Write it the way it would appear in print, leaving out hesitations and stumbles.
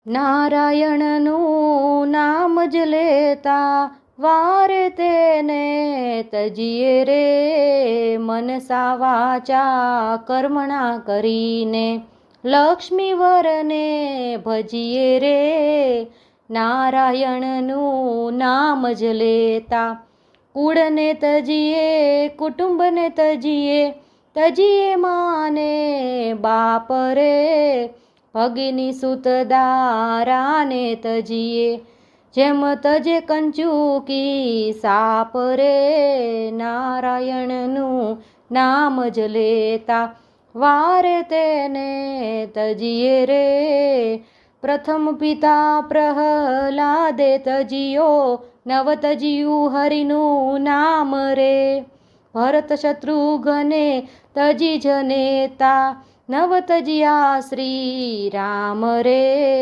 નારાયણનું નામ જ લેતા વારે તેને તજીએ રે, મનસા વાચા કર્મણા કરીને લક્ષ્મી વરને ભજીએ રે. નારાયણનું નામ જ લેતા કુળને તજીએ, કુટુંબને તજીએ, તજીએ માને બાપ રે. ભગીની સુત દારાને તજીએ, જેમ તજે કંચુકી સાપ રે. નારાયણનું નામ જ લેતા વારે તેને તજીએ રે. પ્રથમ પિતા પ્રહલાદે તજીયો, નવ તજિયું હરિનું નામ રે. ભરત શત્રુઘ્ને તજી જનેતા, નવ તજિયા શ્રી રામ રે.